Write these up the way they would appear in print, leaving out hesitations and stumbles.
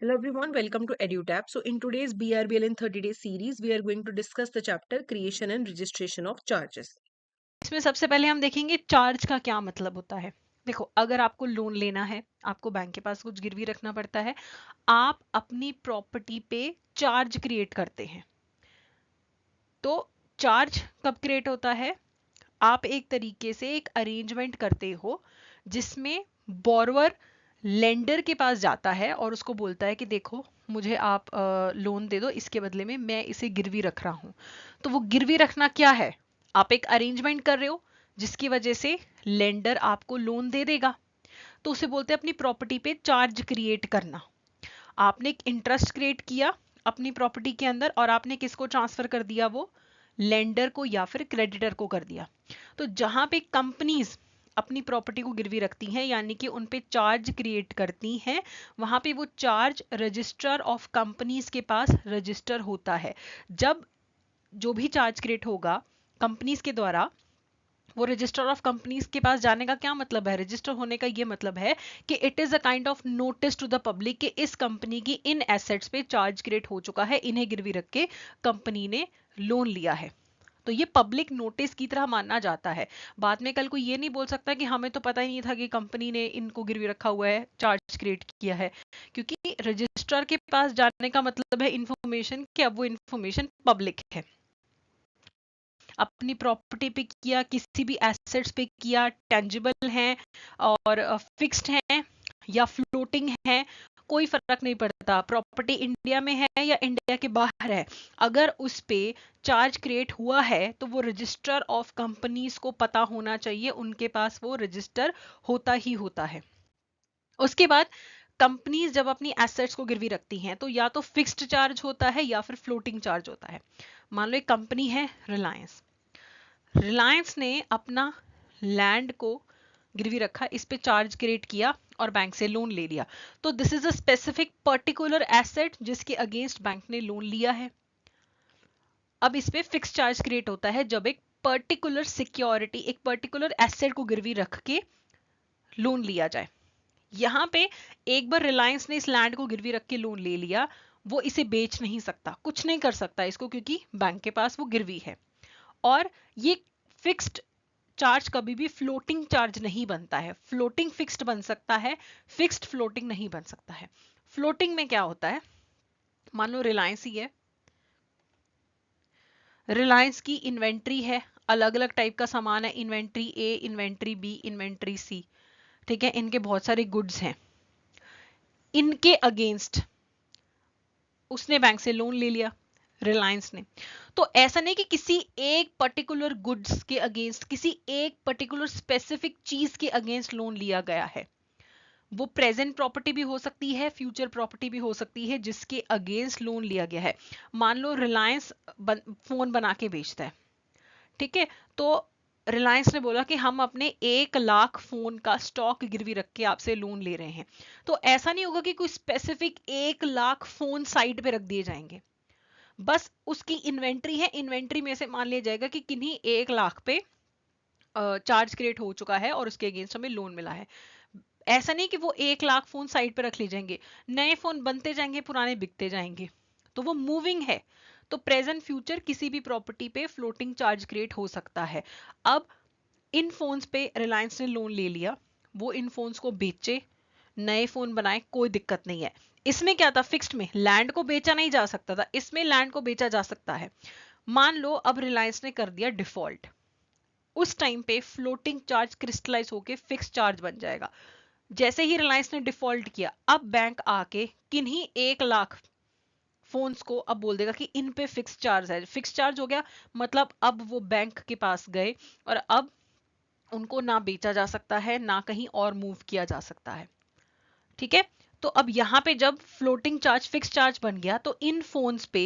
Hello everyone, welcome to EduTap. So in today's BRBL in 30 days series, we are going to discuss the chapter Creation and Registration of Charges. इसमें सबसे पहले हम देखेंगे charge का क्या मतलब होता है। देखो, अगर आपको लोन लेना है, आपको बैंक के पास कुछ गिरवी रखना पड़ता है, आप अपनी प्रॉपर्टी पे चार्ज क्रिएट करते हैं। तो चार्ज कब क्रिएट होता है? आप एक तरीके से एक अरेंजमेंट करते हो जिसमें बोरोवर लेंडर के पास जाता है और उसको बोलता है कि देखो, मुझे आप लोन दे दो, इसके बदले में मैं इसे गिरवी रख रहा हूं। तो वो गिरवी रखना क्या है? आप एक अरेंजमेंट कर रहे हो जिसकी वजह से लेंडर आपको लोन दे देगा। तो उसे बोलते हैं अपनी प्रॉपर्टी पे चार्ज क्रिएट करना। आपने एक इंटरेस्ट क्रिएट किया अपनी प्रॉपर्टी के अंदर और आपने किसको ट्रांसफर कर दिया? वो लेंडर को या फिर क्रेडिटर को कर दिया। तो जहां पे कंपनीज अपनी प्रॉपर्टी को गिरवी रखती हैं, यानी कि उन पे चार्ज क्रिएट करती हैं, वहां पे वो चार्ज रजिस्टर ऑफ कंपनीज के पास रजिस्टर होता है। जब जो भी चार्ज क्रिएट होगा कंपनीज के द्वारा, वो रजिस्टर ऑफ कंपनीज के पास जाने का क्या मतलब है? रजिस्टर होने का ये मतलब है कि it is a kind of notice to the public कि इस कंपनी की इन एसेट्स पे चार्ज क्रिएट हो चुका है, इन्हें गिरवी रख के कंपनी ने लोन लिया है। तो ये पब्लिक नोटिस की तरह माना जाता है। बाद में कल कोई ये नहीं बोल सकता कि हमें तो पता ही नहीं था कि कंपनी ने इनको गिरवी रखा हुआ है, चार्ज क्रिएट किया है। क्योंकि रजिस्ट्रार के पास जाने का मतलब है इंफॉर्मेशन, कि अब वो इंफॉर्मेशन पब्लिक है। अपनी प्रॉपर्टी पे किया, किसी भी एसेट्स पे किया, टेंजिबल हैं और फिक्स्ड हैं या फ्लोटिंग है, कोई फर्क नहीं पड़ता। प्रॉपर्टी इंडिया में है या इंडिया के बाहर है, अगर उस पे चार्ज क्रिएट हुआ है तो वो रजिस्टर ऑफ कंपनीज को पता होना चाहिए, उनके पास वो रजिस्टर होता ही होता है। उसके बाद कंपनीज जब अपनी एसेट्स को गिरवी रखती हैं तो या तो फिक्स्ड चार्ज होता है या फिर फ्लोटिंग चार्ज होता है। मान लो एक कंपनी है रिलायंस। रिलायंस ने अपना लैंड को गिरवी रखा, इस पे चार्ज क्रिएट किया और बैंक से लोन ले लिया। तो this is a specific particular asset जिसके अगेंस्ट बैंक ने लोन लिया है। अब इस पे फिक्स चार्ज क्रिएट होता है जब एक पर्टिकुलर सिक्योरिटी, एक पर्टिकुलर एसेट को गिरवी रख के लोन लिया जाए। यहां पे एक बार रिलायंस ने इस लैंड को गिरवी रख के लोन ले लिया, वो इसे बेच नहीं सकता, कुछ नहीं कर सकता इसको, क्योंकि बैंक के पास वो गिरवी है। और ये फिक्स्ड चार्ज कभी भी फ्लोटिंग चार्ज नहीं बनता है। फ्लोटिंग फिक्स्ड बन सकता है, फिक्स्ड फ्लोटिंग नहीं बन सकता है। फ्लोटिंग में क्या होता है? मान लो रिलायंस ही है, रिलायंस की इन्वेंट्री है, अलग अलग टाइप का सामान है, इन्वेंट्री ए, इन्वेंट्री बी, इन्वेंट्री सी, ठीक है, इनके बहुत सारे गुड्स हैं। इनके अगेंस्ट उसने बैंक से लोन ले लिया, रिलायंस ने। तो ऐसा नहीं कि किसी एक पर्टिकुलर गुड्स के अगेंस्ट, किसी एक पर्टिकुलर स्पेसिफिक चीज के अगेंस्ट लोन लिया गया है। वो प्रेजेंट प्रॉपर्टी भी हो सकती है, फ्यूचर प्रॉपर्टी भी हो सकती है जिसके अगेंस्ट लोन लिया गया है। मान लो रिलायंस फोन बना के बेचता है, ठीक है, तो रिलायंस ने बोला कि हम अपने 1 लाख फोन का स्टॉक गिरवी रख के आपसे लोन ले रहे हैं। तो ऐसा नहीं होगा कि कोई स्पेसिफिक 1 लाख फोन साइड पे रख दिए जाएंगे। बस उसकी इन्वेंट्री है, इन्वेंट्री में से मान लिया जाएगा कि किन्हीं 1 लाख पे चार्ज क्रिएट हो चुका है और उसके अगेंस्ट हमें लोन मिला है। ऐसा नहीं कि वो 1 लाख फोन साइड पे रख ले जाएंगे, नए फोन बनते जाएंगे, पुराने बिकते जाएंगे। तो वो मूविंग है। तो प्रेजेंट फ्यूचर किसी भी प्रॉपर्टी पे फ्लोटिंग चार्ज क्रिएट हो सकता है। अब इन फोन्स पे रिलायंस ने लोन ले लिया, वो इन फोन्स को बेचे, नए फोन बनाए, कोई दिक्कत नहीं है। इसमें क्या था? फिक्स्ड में लैंड को बेचा नहीं जा सकता था, इसमें लैंड को बेचा जा सकता है। मान लो अब रिलायंस ने कर दिया डिफॉल्ट, उस टाइम पे फ्लोटिंग चार्ज क्रिस्टलाइज होके फिक्स चार्ज बन जाएगा। जैसे ही रिलायंस ने डिफॉल्ट किया, अब बैंक आके किन्हीं 1 लाख फोन्स को अब बोल देगा कि इन पे फिक्स चार्ज है। फिक्स चार्ज हो गया, मतलब अब वो बैंक के पास गए और अब उनको ना बेचा जा सकता है, ना कहीं और मूव किया जा सकता है, ठीक है। तो अब यहां पे जब फ्लोटिंग चार्ज फिक्स चार्ज बन गया तो इन फोन्स पे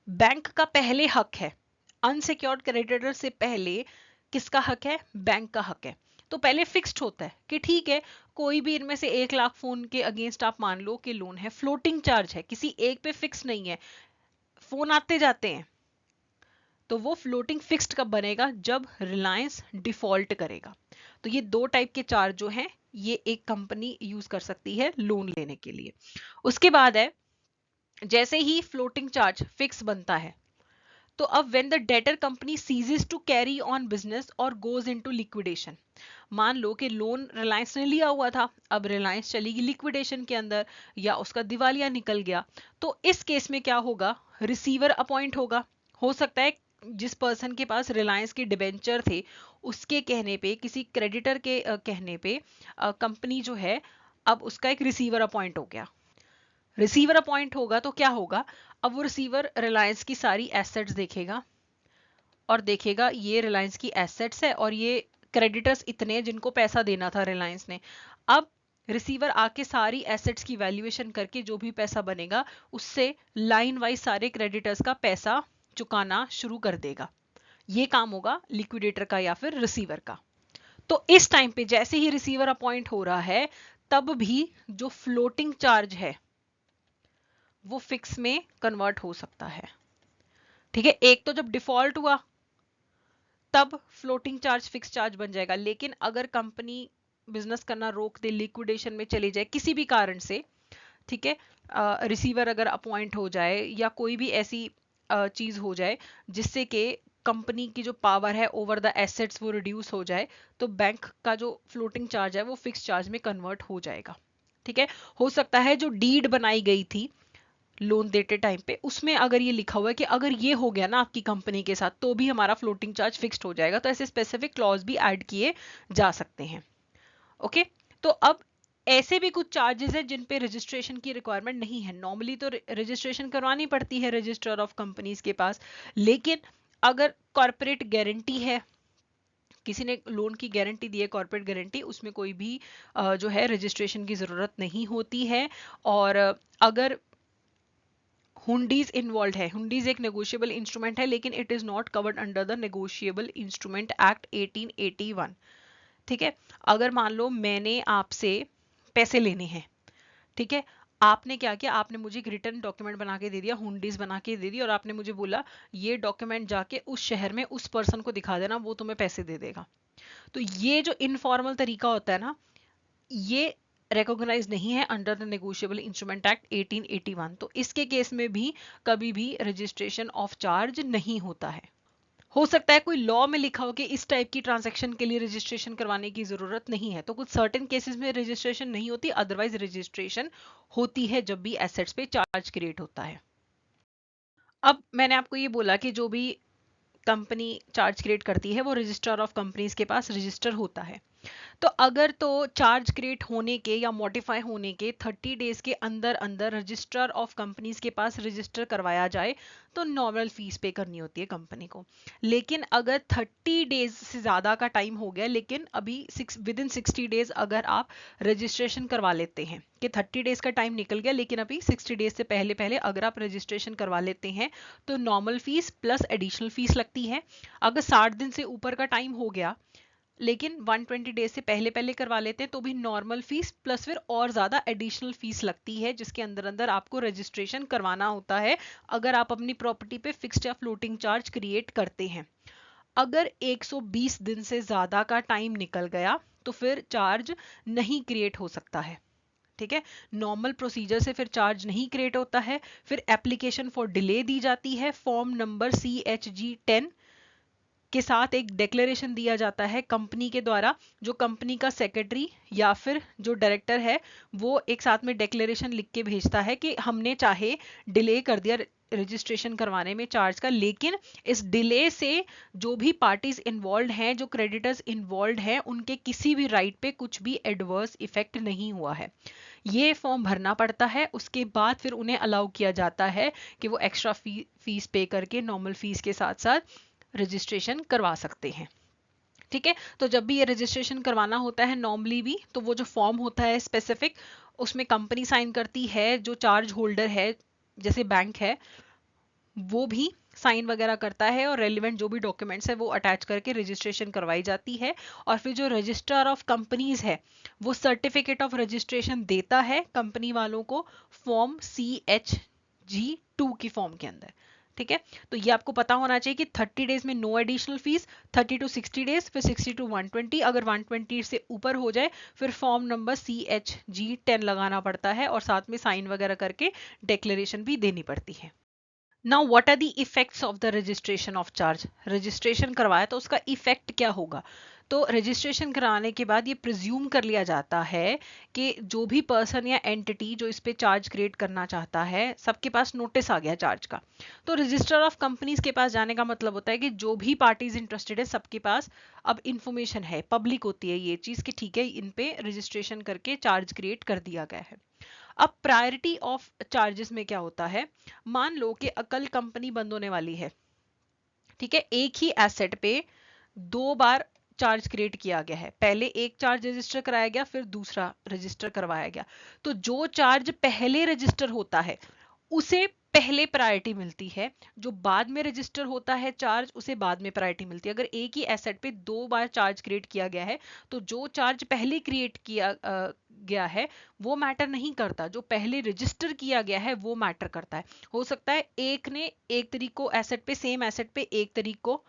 बैंक का पहले हक है। अनसिक्योर्ड क्रेडिटर से पहले किसका हक है? बैंक का हक है। तो पहले फिक्स्ड होता है कि ठीक है, कोई भी इनमें से 1 लाख फोन के अगेंस्ट आप मान लो कि लोन है, फ्लोटिंग चार्ज है, किसी एक पे फिक्स नहीं है, फोन आते जाते हैं। तो वो फ्लोटिंग फिक्स्ड कब बनेगा? जब रिलायंस डिफॉल्ट करेगा। तो ये दो टाइप के चार्ज जो हैं ये एक कंपनी यूज कर सकती है लोन लेने के लिए। उसके बाद है, जैसे ही फ्लोटिंग चार्ज फिक्स बनता है, तो अब when the debtor company ceases to carry on business और गोज इनटू लिक्विडेशन, मान लो कि लोन रिलायंस ने लिया हुआ था, अब रिलायंस चलेगी लिक्विडेशन के अंदर या उसका दिवालिया निकल गया, तो इस केस में क्या होगा, रिसीवर अपॉइंट होगा। हो सकता है जिस पर्सन के पास रिलायंस के डिबेंचर थे उसके कहने पे, किसी क्रेडिटर के कहने पे कंपनी जो है अब उसका एक रिसीवर अपॉइंट हो गया। रिसीवर अपॉइंट होगा तो क्या होगा, अब वो रिसीवर रिलायंस की सारी एसेट्स देखेगा और देखेगा ये रिलायंस की एसेट्स है और ये क्रेडिटर्स इतने हैं जिनको पैसा देना था रिलायंस ने। अब रिसीवर आके सारी एसेट्स की वैल्यूएशन करके जो भी पैसा बनेगा उससे लाइन वाइज सारे क्रेडिटर्स का पैसा चुकाना शुरू कर देगा। ये काम होगा लिक्विडेटर का या फिर रिसीवर का। तो इस टाइम पे जैसे ही रिसीवर अपॉइंट हो रहा है, तब भी जो फ्लोटिंग चार्ज है वो फिक्स में कन्वर्ट हो सकता है। ठीक है, एक तो जब डिफॉल्ट हुआ तब फ्लोटिंग चार्ज फिक्स चार्ज बन जाएगा, लेकिन अगर कंपनी बिजनेस करना रोक दे, लिक्विडेशन में चली जाए किसी भी कारण से, ठीक है, रिसीवर अगर अपॉइंट हो जाए या कोई भी ऐसी चीज हो जाए जिससे कि कंपनी की जो पावर है ओवर द एसेट्स वो रिड्यूस हो जाए, तो बैंक का जो फ्लोटिंग चार्ज है वो फिक्स चार्ज में कन्वर्ट हो जाएगा। ठीक है, हो सकता है जो डीड बनाई गई थी लोन देते टाइम पे उसमें अगर ये लिखा हुआ है कि अगर ये हो गया ना आपकी कंपनी के साथ तो भी हमारा फ्लोटिंग चार्ज फिक्स्ड हो जाएगा, तो ऐसे स्पेसिफिक क्लॉज भी ऐड किए जा सकते हैं। ओके, तो अब ऐसे भी कुछ चार्जेस है जिन पे रजिस्ट्रेशन की रिक्वायरमेंट नहीं है। नॉर्मली तो रजिस्ट्रेशन करवानी पड़ती है रजिस्टर ऑफ कंपनीज के पास, लेकिन अगर कॉर्पोरेट गारंटी है, किसी ने लोन की गारंटी दी है कॉर्पोरेट गारंटी, उसमें कोई भी जो है रजिस्ट्रेशन की जरूरत नहीं होती है। और अगर हुंडीज इन्वॉल्व है, हुंडीज एक नेगोशिएबल इंस्ट्रूमेंट है लेकिन it is not covered under the negotiable instrument act 1881। ठीक है, अगर मान लो मैंने आपसे पैसे लेने हैं, ठीक है, आपने क्या किया, आपने मुझे एक रिटर्न डॉक्यूमेंट बना के दे दिया, हुंडीज बना के दे दी और आपने मुझे बोला ये डॉक्यूमेंट जाके उस शहर में उस पर्सन को दिखा देना, वो तुम्हें पैसे दे देगा। तो ये जो इनफॉर्मल तरीका होता है ना, ये रिकॉग्नाइज नहीं है under the negotiable instrument act 1881। तो इसके केस में भी कभी भी रजिस्ट्रेशन ऑफ चार्ज नहीं होता है। हो सकता है कोई लॉ में लिखा हो कि इस टाइप की ट्रांजैक्शन के लिए रजिस्ट्रेशन करवाने की जरूरत नहीं है, तो कुछ सर्टेन केसेस में रजिस्ट्रेशन नहीं होती, अदरवाइज रजिस्ट्रेशन होती है जब भी एसेट्स पे चार्ज क्रिएट होता है। अब मैंने आपको ये बोला कि जो भी कंपनी चार्ज क्रिएट करती है वो रजिस्ट्रार ऑफ कंपनीज के पास रजिस्टर होता है। तो अगर तो चार्ज क्रिएट होने के या मॉडिफाई होने के 30 डेज के अंदर अंदर रजिस्ट्रार ऑफ कंपनीज के पास रजिस्टर करवाया जाए तो नॉर्मल फीस पे करनी होती है कंपनी को। लेकिन अगर 30 डेज से ज़्यादा का टाइम हो गया, लेकिन अभी विद इन 60 डेज अगर आप रजिस्ट्रेशन करवा लेते हैं कि 30 डेज का टाइम निकल गया लेकिन अभी 60 डेज से पहले पहले अगर आप रजिस्ट्रेशन करवा लेते हैं तो normal fees plus additional fees लगती है। अगर 60 दिन से ऊपर का टाइम हो गया लेकिन 120 डेज से पहले पहले करवा लेते हैं तो भी नॉर्मल फीस प्लस फिर और ज्यादा एडिशनल फीस लगती है, जिसके अंदर अंदर आपको रजिस्ट्रेशन करवाना होता है अगर आप अपनी प्रॉपर्टी पे फिक्स्ड या फ्लोटिंग चार्ज क्रिएट करते हैं। अगर 120 दिन से ज्यादा का टाइम निकल गया तो फिर चार्ज नहीं क्रिएट हो सकता है। ठीक है, नॉर्मल प्रोसीजर से फिर चार्ज नहीं क्रिएट होता है। फिर एप्लीकेशन फॉर डिले दी जाती है, फॉर्म नंबर CHG 10 के साथ एक डिक्लेरेशन दिया जाता है कंपनी के द्वारा, जो कंपनी का सेक्रेटरी या फिर जो डायरेक्टर है वो एक साथ में डिक्लेरेशन लिख के भेजता है कि हमने चाहे डिले कर दिया रजिस्ट्रेशन करवाने में चार्ज का, लेकिन इस डिले से जो भी पार्टीज इन्वॉल्व हैं, जो क्रेडिटर्स इन्वॉल्व हैं, उनके किसी भी राइट पे कुछ भी एडवर्स इफेक्ट नहीं हुआ है। ये फॉर्म भरना पड़ता है, उसके बाद फिर उन्हें अलाउ किया जाता है कि वो एक्स्ट्रा फीस पे करके नॉर्मल फीस के साथ साथ रजिस्ट्रेशन करवा सकते हैं। ठीक है, तो जब भी ये रजिस्ट्रेशन करवाना होता है नॉर्मली भी, तो वो जो फॉर्म होता है स्पेसिफिक, उसमें कंपनी साइन करती है, जो चार्ज होल्डर है जैसे बैंक है वो भी साइन वगैरह करता है और रेलिवेंट जो भी डॉक्यूमेंट्स है वो अटैच करके रजिस्ट्रेशन करवाई जाती है। और फिर जो रजिस्ट्रार ऑफ कंपनीज है वो सर्टिफिकेट ऑफ रजिस्ट्रेशन देता है कंपनी वालों को फॉर्म CHG 2 की फॉर्म के अंदर। ठीक है, तो ये आपको पता होना चाहिए कि 30 डेज में no additional fees, 30 to 60 days, फिर 60 टू 120, अगर 120 से ऊपर हो जाए फिर फॉर्म नंबर CHG10 लगाना पड़ता है और साथ में साइन वगैरह करके डिक्लेरेशन भी देनी पड़ती है। Now what are the effects of the registration of charge. Registration करवाया तो उसका इफेक्ट क्या होगा। तो रजिस्ट्रेशन कराने के बाद ये प्रिज्यूम कर लिया जाता है कि जो भी पर्सन या एंटिटी जो इस पे चार्ज क्रिएट करना चाहता है, सबके पास नोटिस आ गया चार्ज का। तो रजिस्टर ऑफ कंपनीज के पास जाने का मतलब होता है कि जो भी पार्टीज इंटरेस्टेड है सबके पास अब इंफॉर्मेशन है, पब्लिक होती है ये चीज कि ठीक है इन पे रजिस्ट्रेशन करके चार्ज क्रिएट कर दिया गया है। अब प्रायोरिटी ऑफ चार्जेस में क्या होता है, मान लो कि कल कंपनी बंद होने वाली है, ठीक है, एक ही एसेट पे 2 बार चार्ज क्रिएट किया गया है, पहले एक चार्ज रजिस्टर कराया गया फिर दूसरा रजिस्टर करवाया गया, तो जो चार्ज पहले रजिस्टर होता है उसे पहले प्रायोरिटी मिलती है, जो बाद में रजिस्टर होता है चार्ज उसे बाद में प्रायोरिटी मिलती है। अगर एक ही एसेट पे 2 बार चार्ज क्रिएट किया गया है तो जो चार्ज पहले क्रिएट किया गया है वो मैटर नहीं करता, जो पहले रजिस्टर किया गया है वो मैटर करता है। हो सकता है एक ने एक तारीख को एसेट पे, सेम एसेट पे 1 तारीख को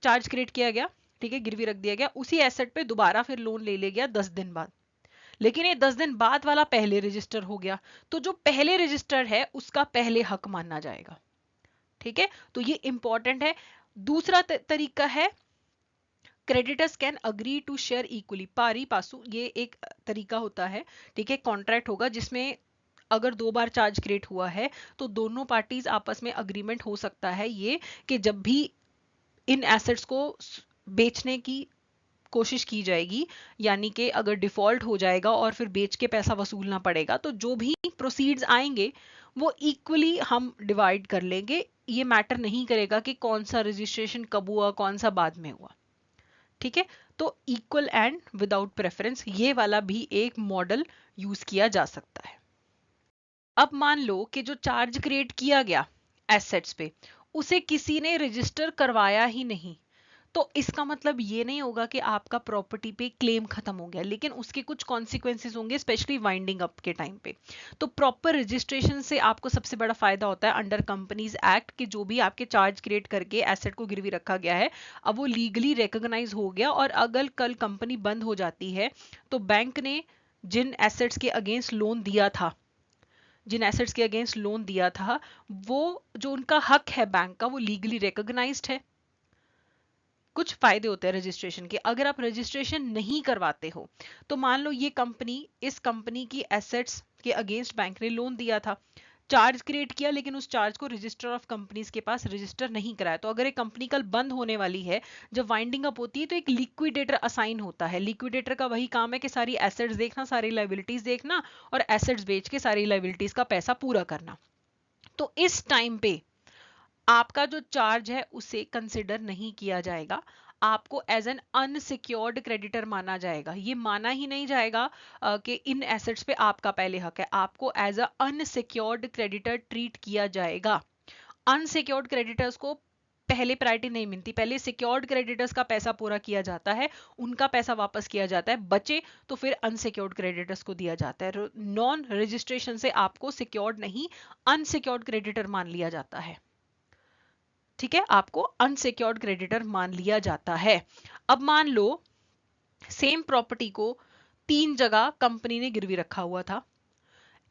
चार्ज क्रिएट किया गया, ठीक है, गिरवी रख दिया गया, उसी एसेट पे दोबारा फिर लोन ले लिया गया 10 दिन बाद, लेकिन ये 10 दिन बाद वाला पहले रजिस्टर हो गया, तो जो पहले रजिस्टर है उसका पहले हक माना जाएगा। ठीक है, तो ये इंपॉर्टेंट है। दूसरा तरीका है creditors can agree to share equally, pari passu, ये एक तरीका होता है, ठीक है, कॉन्ट्रैक्ट होगा जिसमें अगर 2 बार चार्ज क्रिएट हुआ है तो दोनों पार्टीज आपस में अग्रीमेंट हो सकता है ये कि जब भी इन एसेट्स को बेचने की कोशिश की जाएगी, यानी कि अगर डिफॉल्ट हो जाएगा और फिर बेच के पैसा वसूलना पड़ेगा तो जो भी प्रोसीड्स आएंगे वो इक्वली हम डिवाइड कर लेंगे, ये मैटर नहीं करेगा कि कौन सा रजिस्ट्रेशन कब हुआ कौन सा बाद में हुआ। ठीक है, तो इक्वल एंड विदाउट प्रेफरेंस ये वाला भी एक मॉडल यूज किया जा सकता है। अब मान लो कि जो चार्ज क्रिएट किया गया एसेट्स पे उसे किसी ने रजिस्टर करवाया ही नहीं, तो इसका मतलब ये नहीं होगा कि आपका प्रॉपर्टी पे क्लेम खत्म हो गया, लेकिन उसके कुछ कॉन्सिक्वेंसेस होंगे, स्पेशली वाइंडिंग अप के टाइम पे। तो प्रॉपर रजिस्ट्रेशन से आपको सबसे बड़ा फायदा होता है अंडर कंपनीज एक्ट कि जो भी आपके चार्ज क्रिएट करके एसेट को गिरवी रखा गया है अब वो लीगली रिकॉग्नाइज हो गया, और अगर कल कंपनी बंद हो जाती है तो बैंक ने जिन एसेट्स के अगेंस्ट लोन दिया था, जिन एसेट्स के अगेंस्ट लोन दिया था, वो जो उनका हक है बैंक का वो लीगली रिकॉग्नाइज्ड है। कुछ फायदे होते हैं रजिस्ट्रेशन के। अगर आप रजिस्ट्रेशन नहीं करवाते हो तो मान लो ये कंपनी, इस कंपनी की एसेट्स के अगेंस्ट बैंक ने लोन दिया था, चार्ज क्रिएट किया, लेकिन उस चार्ज को रजिस्टर ऑफ कंपनीज के पास रजिस्टर नहीं कराया, तो अगर एक कंपनी कल बंद होने वाली है, जब वाइंडिंग अप होती है तो एक लिक्विडेटर असाइन होता है। लिक्विडेटर का वही काम है कि सारी एसेट्स देखना, सारी लाइबिलिटीज देखना और एसेट्स बेच के सारी लाइबिलिटीज का पैसा पूरा करना। तो इस टाइम पे आपका जो चार्ज है उसे कंसिडर नहीं किया जाएगा, आपको एज एन अनसिक्योर्ड क्रेडिटर माना जाएगा। ये माना ही नहीं जाएगा कि इन एसेट्स पे आपका पहले हक है, आपको as a unsecured creditor treat किया जाएगा। अनसिक्योर्ड क्रेडिटर्स को पहले प्रायोरिटी नहीं मिलती, पहले सिक्योर्ड क्रेडिटर्स का पैसा पूरा किया जाता है, उनका पैसा वापस किया जाता है, बचे तो फिर अनसिक्योर्ड क्रेडिटर्स को दिया जाता है। नॉन रजिस्ट्रेशन से आपको सिक्योर्ड नहीं अनसिक्योर्ड क्रेडिटर मान लिया जाता है। ठीक है, आपको अनसिक्योर्ड क्रेडिटर मान लिया जाता है। अब मान लो सेम प्रॉपर्टी को 3 जगह कंपनी ने गिरवी रखा हुआ था,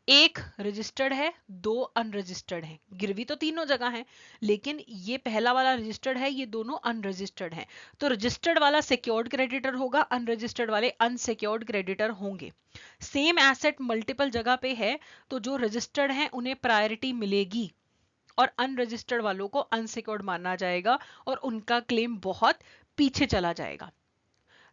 एक रजिस्टर्ड है, 2 अनरजिस्टर्ड है, गिरवी तो तीनों जगह है, लेकिन ये पहला वाला रजिस्टर्ड है, ये दोनों अनरजिस्टर्ड है, तो रजिस्टर्ड वाला सिक्योर्ड क्रेडिटर होगा, अनरजिस्टर्ड वाले अनसिक्योर्ड क्रेडिटर होंगे। सेम एसेट मल्टीपल जगह पे है तो जो रजिस्टर्ड है उन्हें प्रायोरिटी मिलेगी और अनरजिस्टर्ड वालों को अनसिक्योर्ड माना जाएगा और उनका क्लेम बहुत पीछे चला जाएगा।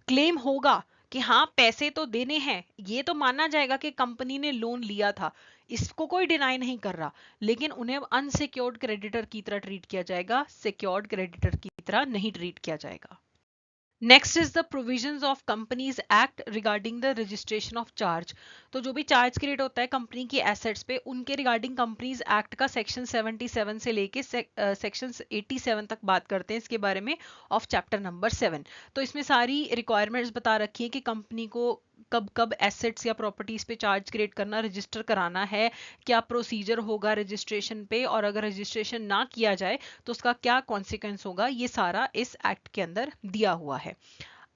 क्लेम होगा कि हाँ पैसे तो देने हैं, ये तो माना जाएगा कि कंपनी ने लोन लिया था, इसको कोई डिनाई नहीं कर रहा, लेकिन उन्हें अनसिक्योर्ड क्रेडिटर की तरह ट्रीट किया जाएगा, सिक्योर्ड क्रेडिटर की तरह नहीं ट्रीट किया जाएगा। Next is the provisions of companies act regarding the registration of charge. तो जो भी चार्ज क्रिएट होता है कंपनी की एसेट्स पे, उनके रिगार्डिंग कंपनीज एक्ट का सेक्शन 77 से लेके सेक्शन 87 तक बात करते हैं इसके बारे में ऑफ चैप्टर नंबर 7। तो इसमें सारी रिक्वायरमेंट्स बता रखी है कि कंपनी को कब कब एसेट्स या प्रॉपर्टीज पे चार्ज क्रिएट करना, रजिस्टर कराना है, क्या प्रोसीजर होगा रजिस्ट्रेशन पे, और अगर रजिस्ट्रेशन ना किया जाए तो उसका क्या कॉन्सिक्वेंस होगा, ये सारा इस एक्ट के अंदर दिया हुआ है।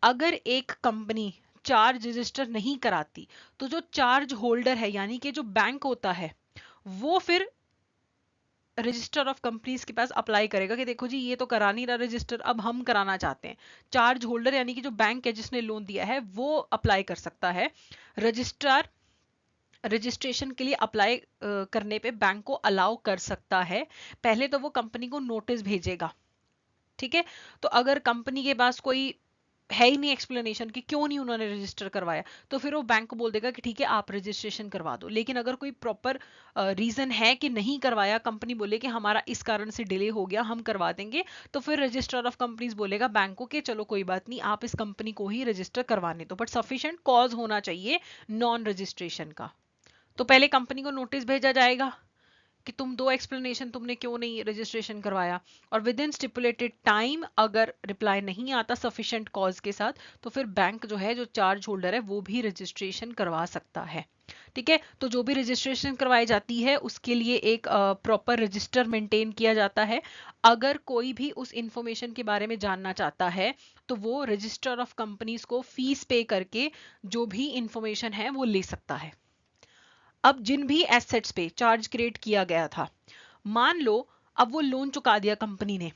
अगर एक कंपनी चार्ज रजिस्टर नहीं कराती तो जो चार्ज होल्डर है यानी कि जो बैंक होता है वो फिर रजिस्टर ऑफ कंपनीज के पास अप्लाई करेगा कि देखो जी ये तो करा नहीं रहा रजिस्टर, अब हम कराना चाहते हैं। चार्ज होल्डर यानी कि जो बैंक है जिसने लोन दिया है वो अप्लाई कर सकता है। रजिस्ट्रार रजिस्ट्रेशन के लिए अप्लाई करने पे बैंक को अलाउ कर सकता है। पहले तो वो कंपनी को नोटिस भेजेगा, ठीक है। तो अगर कंपनी के पास कोई है ही नहीं एक्सप्लेनेशन कि क्यों नहीं उन्होंने रजिस्टर करवाया, तो फिर वो बैंक को बोल देगा कि ठीक है आप रजिस्ट्रेशन करवा दो। लेकिन अगर कोई प्रॉपर रीजन है कि नहीं करवाया, कंपनी बोले कि हमारा इस कारण से डिले हो गया हम करवा देंगे, तो फिर रजिस्ट्रार ऑफ कंपनीज बोलेगा बैंक को कि चलो कोई बात नहीं आप इस कंपनी को ही रजिस्टर करवाने दो, बट सफिशिएंट कॉज होना चाहिए नॉन रजिस्ट्रेशन का। तो पहले कंपनी को नोटिस भेजा जाएगा कि तुम दो एक्सप्लेनेशन तुमने क्यों नहीं रजिस्ट्रेशन करवाया, और विद इन स्टिपुलेटेड टाइम अगर रिप्लाई नहीं आता सफिशिएंट कॉज के साथ तो फिर बैंक जो है, जो चार्ज होल्डर है, वो भी रजिस्ट्रेशन करवा सकता है। ठीक है, तो जो भी रजिस्ट्रेशन करवाई जाती है उसके लिए एक प्रॉपर रजिस्टर मेंटेन किया जाता है। अगर कोई भी उस इंफॉर्मेशन के बारे में जानना चाहता है तो वो रजिस्टर ऑफ कंपनीज को फीस पे करके जो भी इंफॉर्मेशन है वो ले सकता है। अब जिन भी एसेट्स पे चार्ज क्रिएट किया गया था, मान लो अब वो लोन चुका दिया, कंपनी ने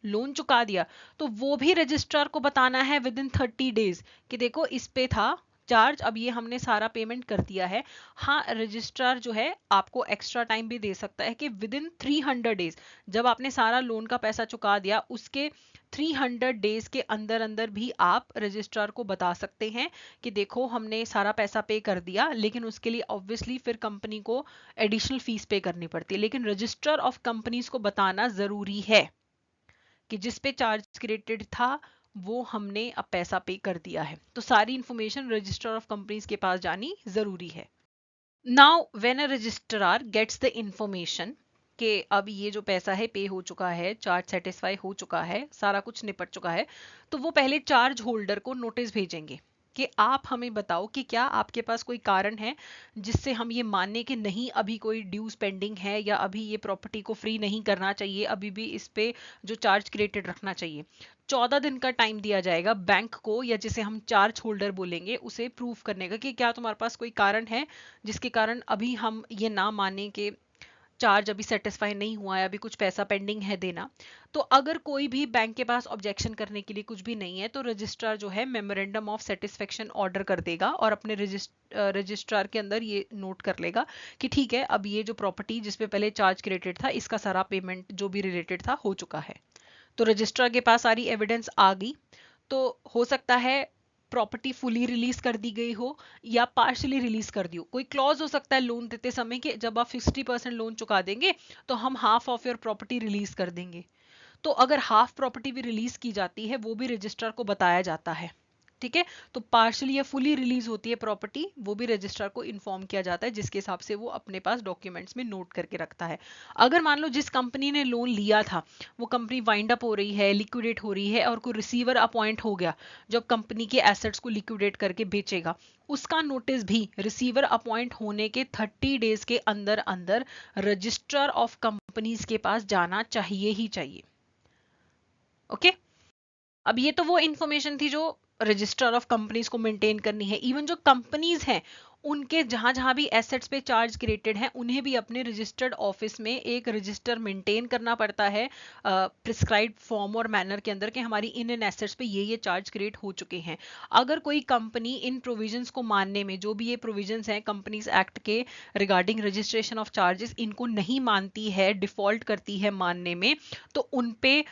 लोन चुका दिया, तो वो भी रजिस्ट्रार को बताना है विद इन 30 डेज कि देखो इस पे था चार्ज, अब ये हमने सारा पेमेंट कर दिया है। हाँ, रजिस्ट्रार जो है आपको एक्स्ट्रा टाइम भी दे सकता है कि विद इन 300 डेज, जब आपने सारा लोन का पैसा चुका दिया उसके 300 डेज के अंदर अंदर भी आप रजिस्ट्रार को बता सकते हैं कि देखो हमने सारा पैसा पे कर दिया, लेकिन उसके लिए ऑब्वियसली फिर कंपनी को एडिशनल फीस पे करनी पड़ती है। लेकिन रजिस्टर ऑफ कंपनीज को बताना जरूरी है कि जिस पे चार्ज क्रिएटेड था वो हमने अब पैसा पे कर दिया है। तो सारी इंफॉर्मेशन रजिस्टर ऑफ कंपनीज के पास जानी जरूरी है। Now when a registrar gets the information कि अब ये जो पैसा है पे हो चुका है, चार्ज सेटिस्फाई हो चुका है, सारा कुछ निपट चुका है, तो वो पहले चार्ज होल्डर को नोटिस भेजेंगे कि आप हमें बताओ कि क्या आपके पास कोई कारण है जिससे हम ये माने कि नहीं अभी कोई ड्यूज पेंडिंग है या अभी ये प्रॉपर्टी को फ्री नहीं करना चाहिए, अभी भी इस पे जो चार्ज क्रिएटेड रखना चाहिए। 14 दिन का टाइम दिया जाएगा बैंक को, या जिसे हम चार्ज होल्डर बोलेंगे, उसे प्रूव करने का कि क्या तुम्हारे पास कोई कारण है जिसके कारण अभी हम ये ना माने कि चार्ज अभी सेटिस्फाई नहीं हुआ है, अभी कुछ पैसा पेंडिंग है देना। तो अगर कोई भी बैंक के पास ऑब्जेक्शन करने के लिए कुछ भी नहीं है तो रजिस्ट्रार जो है मेमोरेंडम ऑफ सेटिस्फेक्शन ऑर्डर कर देगा और अपने रजिस्ट्रार के अंदर ये नोट कर लेगा कि ठीक है अब ये जो प्रॉपर्टी जिसपे पहले चार्ज क्रिएटेड था इसका सारा पेमेंट जो भी रिलेटेड था हो चुका है। तो रजिस्ट्रार के पास सारी एविडेंस आ गई। तो हो सकता है प्रॉपर्टी फुली रिलीज कर दी गई हो या पार्शली रिलीज कर दी हो। कोई क्लॉज हो सकता है लोन देते समय कि जब आप 60% लोन चुका देंगे तो हम half of your property release कर देंगे। तो अगर हाफ प्रॉपर्टी भी रिलीज की जाती है वो भी रजिस्ट्रार को बताया जाता है। ठीक है, तो पार्शली या फुली रिलीज होती है प्रॉपर्टी वो भी रजिस्ट्रार को इन्फॉर्म किया जाता है, जिसके हिसाब से वो अपने पास डॉक्यूमेंट्स में नोट करके रखता है। अगर मान लो जिस कंपनी ने लोन लिया था वो कंपनी वाइंड अप हो रही है, लिक्विडेट हो रही है और कोई रिसीवर अपॉइंट हो गया जो कंपनी के एसेट्स को लिक्विडेट करके बेचेगा, उसका नोटिस भी रिसीवर अपॉइंट होने के 30 डेज के अंदर अंदर रजिस्ट्रार ऑफ कंपनीज के पास जाना चाहिए ही चाहिए। ओके, अब ये तो वो इंफॉर्मेशन थी जो रजिस्टर ऑफ कंपनीज को मेंटेन करनी है। इवन जो कंपनीज हैं उनके जहां जहां भी एसेट्स पे चार्ज क्रिएटेड है उन्हें भी अपने रजिस्टर्ड ऑफिस में एक रजिस्टर मेंटेन करना पड़ता है प्रिस्क्राइब्ड फॉर्म और मैनर के अंदर कि हमारी इन इन एसेट्स पे ये चार्ज क्रिएट हो चुके हैं। अगर कोई कंपनी इन प्रोविजंस को मानने में, जो भी ये प्रोविजंस हैं कंपनीज एक्ट के रिगार्डिंग रजिस्ट्रेशन ऑफ चार्जेस, इनको नहीं मानती है, डिफॉल्ट करती है मानने में, तो उनपे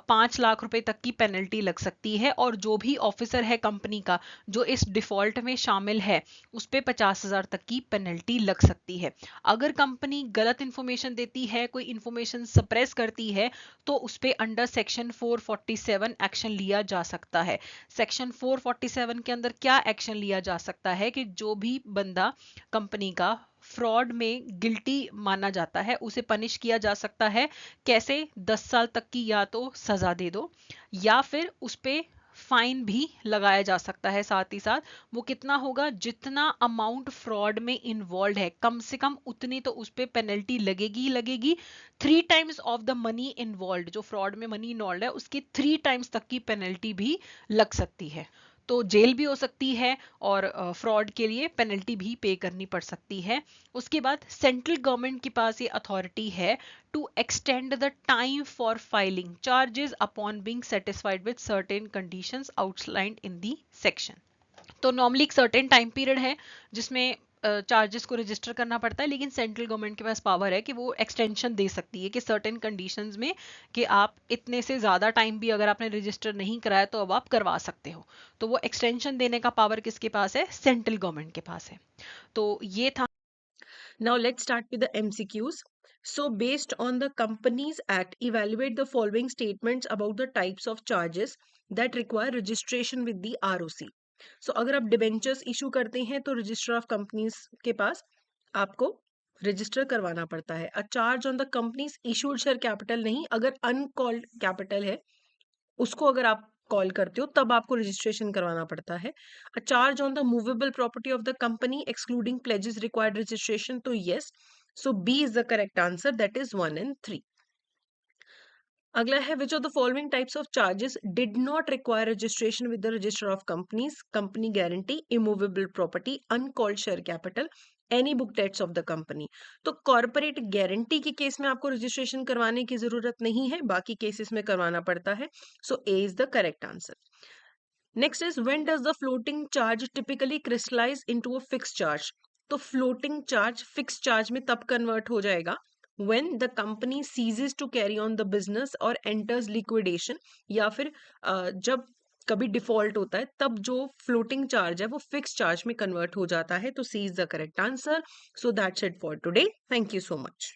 5 लाख रुपए तक की पेनल्टी लग सकती है। और जो भी ऑफिसर है कंपनी का जो इस डिफॉल्ट में शामिल है उस पे 50,000 तक की पेनल्टी लग सकती है। अगर कंपनी गलत इंफॉर्मेशन देती है, कोई इंफॉर्मेशन सप्रेस करती है, तो उस पे अंडर सेक्शन 447 एक्शन लिया जा सकता है। सेक्शन 447 के अंदर क्या एक्शन लिया जा सकता है कि जो भी बंदा कंपनी का फ्रॉड में गिल्टी माना जाता है उसे पनिश किया जा सकता है। कैसे? 10 साल तक की या तो सजा दे दो या फिर उस पे फाइन भी लगाया जा सकता है। साथ ही साथ वो कितना होगा, जितना अमाउंट फ्रॉड में इन्वॉल्व है कम से कम उतनी तो उस पर पेनल्टी लगेगी ही लगेगी। 3 times of the money involve, जो फ्रॉड में मनी इन्वॉल्व है उसकी 3 टाइम्स तक की पेनल्टी भी लग सकती है। तो जेल भी हो सकती है और फ्रॉड के लिए पेनल्टी भी पे करनी पड़ सकती है। उसके बाद सेंट्रल गवर्नमेंट के पास ये अथॉरिटी है to extend the time for filing charges upon being satisfied with certain conditions outlined in the section. तो नॉर्मली एक सर्टेन टाइम पीरियड है जिसमें चार्जेस को रजिस्टर करना पड़ता है, लेकिन सेंट्रल गवर्नमेंट के पास पावर है कि वो एक्सटेंशन दे सकती है कि सर्टेन कंडीशंस में कि आप इतने से ज़्यादा टाइम भी अगर आपने रजिस्टर नहीं कराया तो अब आप करवा सकते हो। तो वो एक्सटेंशन देने का पावर किसके पास है, सेंट्रल गवर्नमेंट के पास है। तो ये था। Now let's start with the MCQs. So based on the Companies Act, evaluate the following statements about the types of charges that require registration with the ROC. So अगर आप debentures issue करते हैं तो रजिस्टर ऑफ कंपनीज के पास आपको register करवाना पड़ता है। A charge on the companies issued share capital नहीं, अगर अनकॉल्ड कैपिटल है उसको अगर आप कॉल करते हो तब आपको रजिस्ट्रेशन करवाना पड़ता है। A charge on the movable property of the company excluding pledges required registration, तो yes. So B is the correct answer, that is 1 and 3। अगला है which of the following types of charges did not require registration with the register of companies, company guarantee, immovable property, uncalled share capital, any book debts of the company. तो corporate guarantee के case में आपको registration करवाने की जरूरत नहीं है, बाकी केसेस में करवाना पड़ता है। So A is the correct answer. Next is when does the floating charge typically crystallize into a fix charge. तो फ्लोटिंग चार्ज फिक्स चार्ज में तब कन्वर्ट हो जाएगा when the company ceases to carry on the business और enters liquidation, या फिर जब कभी डिफॉल्ट होता है तब जो फ्लोटिंग चार्ज है वो फिक्स चार्ज में कन्वर्ट हो जाता है। तो C is the correct answer. So that's it for today, thank you so much.